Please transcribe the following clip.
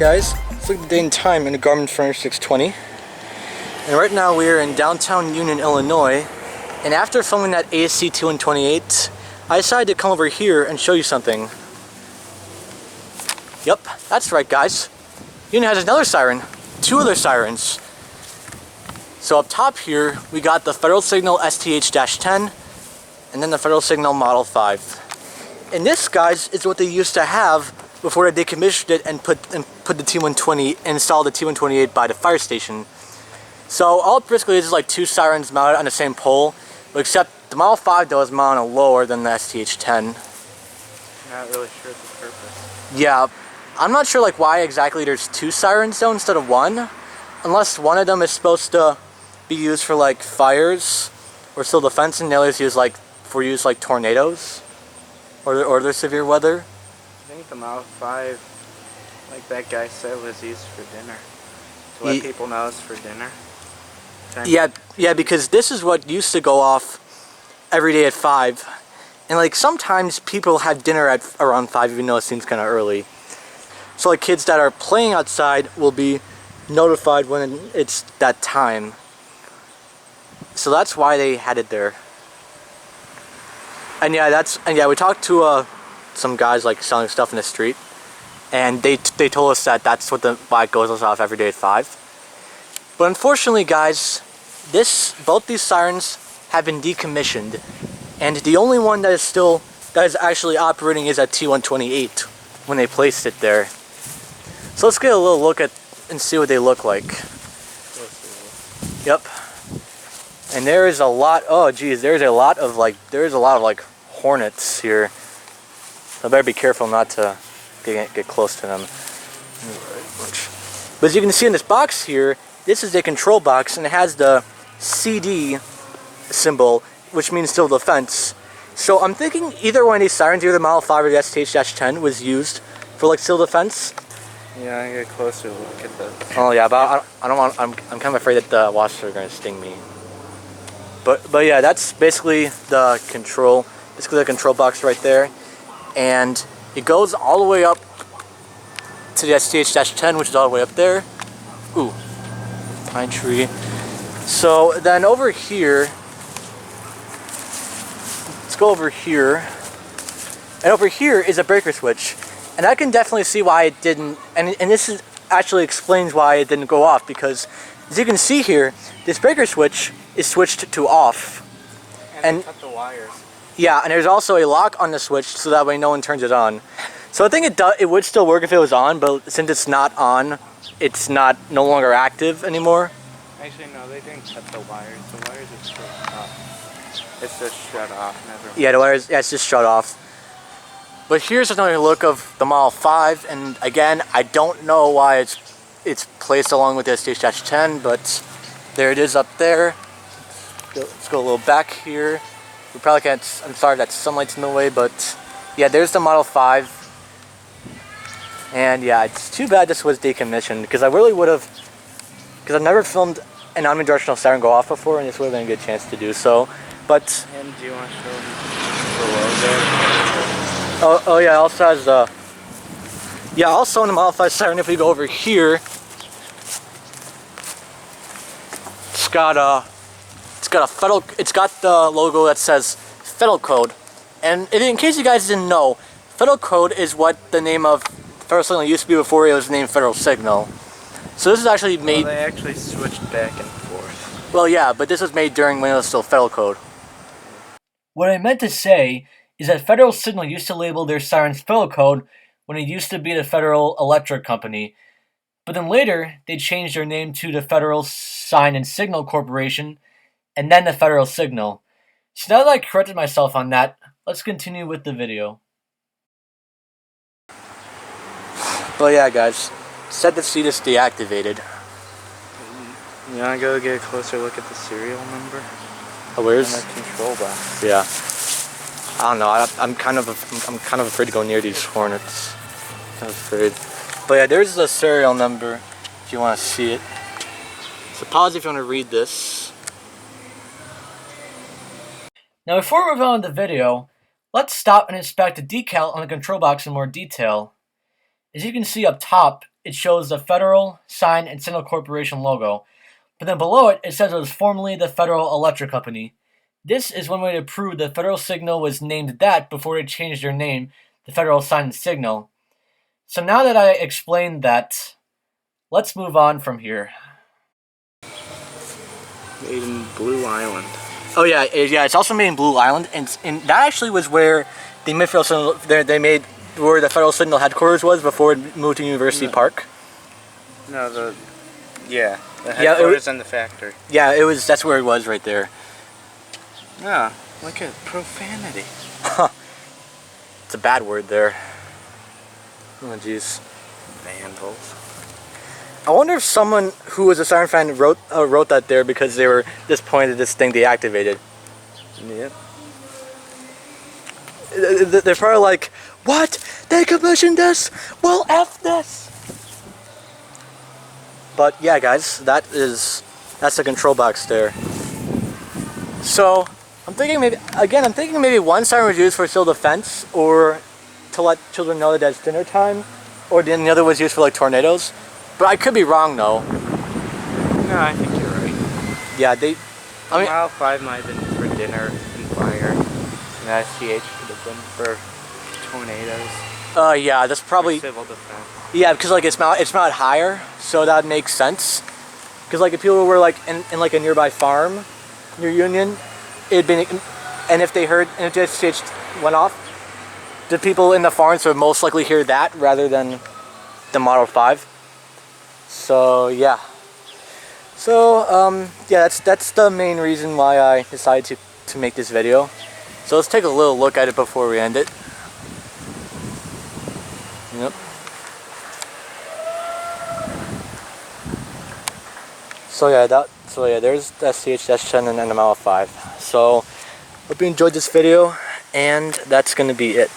guys, it's like the day and time in a Garmin Furnish 620. And right now we are in downtown Union, Illinois. And after filming that ASC T-128, I decided to come over here and show you something. Yep, that's right guys. Union has another siren, two other sirens. So up top here, we got the Federal Signal STH-10 and then the Federal Signal Model 5. And this, guys, is what they used to have before they decommissioned it and put the T-120, installed the T-128 by the fire station. So all it basically is like two sirens mounted on the same pole, except the Model 5 though is mounted lower than the STH-10. Not really sure the purpose. Yeah, I'm not sure like why exactly there's two sirens though instead of one, unless one of them is supposed to be used for like fires or civil defense, and the other is used like for use like tornadoes or other severe weather. I think the Model 5, like that guy said, was used for dinner. To let people know it's for dinner. Yeah, because this is what used to go off every day at 5. And like sometimes people have dinner at around 5 even though it seems kind of early. So like kids that are playing outside will be notified when it's that time. So that's why they had it there. And yeah, we talked to some guys like selling stuff in the street, and they told us that that's why it goes off every day at 5. But unfortunately, guys, both these sirens have been decommissioned, and the only one that is actually operating is at T-128 when they placed it there. So let's get a little look at and see what they look like. Yep. And there is a lot. Oh, geez, there's a lot of like hornets here. So I better be careful not to get close to them. But as you can see in this box here, this is a control box, and it has the CD symbol, which means civil defense. So I'm thinking either one of these sirens, either the Model 5 or the STH-10, was used for like civil defense. Yeah, I get closer look at this. Oh yeah, but I don't want. I'm kind of afraid that the wasps are going to sting me. But yeah, that's basically the control. Basically the control box right there, and it goes all the way up to the STH-10, which is all the way up there. Ooh, pine tree. So then over here, let's go over here, and over here is a breaker switch, and I can definitely see why it didn't. And this actually explains why it didn't go off, because as you can see here, this breaker switch is switched to off, and cut the wires. Yeah, and there's also a lock on the switch so that way no one turns it on. So I think it would still work if it was on, but since it's not on, it's no longer active anymore. Actually, no, they didn't cut the wires. The wires are still off. It's just shut off. Never. Yeah, the wires. Yeah, it's just shut off. But here's another look of the Model 5, and again, I don't know why it's placed along with the STH-10, but there it is up there. Let's go a little back here. We probably can't. I'm sorry that sunlight's in the way, but yeah, there's the Model 5. And yeah, it's too bad this was decommissioned, because I really would have, because I've never filmed an omnidirectional siren go off before, and this would have been a good chance to do so. But and do you want to show below there? Oh yeah, it also has the also in the Model 5 siren, if we go over here, it's got the logo that says Federal Code. And in case you guys didn't know, Federal Code is what the name of Federal Signal used to be before it was named Federal Signal. So this is actually made. Well, they actually switched back and forth. Well, yeah, but this was made during when it was still Federal Code. What I meant to say is that Federal Signal used to label their sirens Federal Code when it used to be the Federal Electric Company. But then later, they changed their name to the Federal Sign and Signal Corporation, and then the Federal Signal. So now that I corrected myself on that, let's continue with the video. But yeah, guys, set the seat is deactivated. You wanna go get a closer look at the serial number? Oh, where's the control box? Yeah. I don't know. I'm kind of afraid to go near these hornets. I'm afraid. But yeah, there's the serial number if you want to see it. So pause if you want to read this. Now before we move on to the video, let's stop and inspect the decal on the control box in more detail. As you can see up top, it shows the Federal Sign and Signal Corporation logo. But then below it, it says it was formerly the Federal Electric Company. This is one way to prove the Federal Signal was named that before they changed their name, the Federal Sign and Signal. So now that I explained that, let's move on from here. Made in Blue Island. Oh yeah, it's also made in Blue Island, and that actually was where the Federal Signal, they made where the Federal Signal headquarters was before it moved to University Park. No, the headquarters and the factory. Yeah, that's where it was right there. Yeah, look at profanity. It's a bad word there. Oh jeez. Vandals. I wonder if someone who was a Siren fan wrote that there because they were disappointed this thing deactivated. Yep. They're probably like, what? They commissioned this? Well, F this! But yeah, guys, that's the control box there. So, I'm thinking maybe one siren was used for civil defense, or to let children know that it's dinner time, or then the other was used for like tornadoes. But I could be wrong though. No, I think you're right. Yeah, Model 5 might have been for dinner and fire, and STH could have been for tornadoes. Yeah, that's probably civil defense. Yeah, because like it's mounted higher, so that makes sense. Because like if people were like in like a nearby farm near Union, and if the STH went off, the people in the farms would most likely hear that rather than the Model 5. So yeah. So yeah, that's the main reason why I decided to make this video. So let's take a little look at it before we end it. Yep. So yeah, there's the STH-10 and then the Model 5. So hope you enjoyed this video, and that's gonna be it.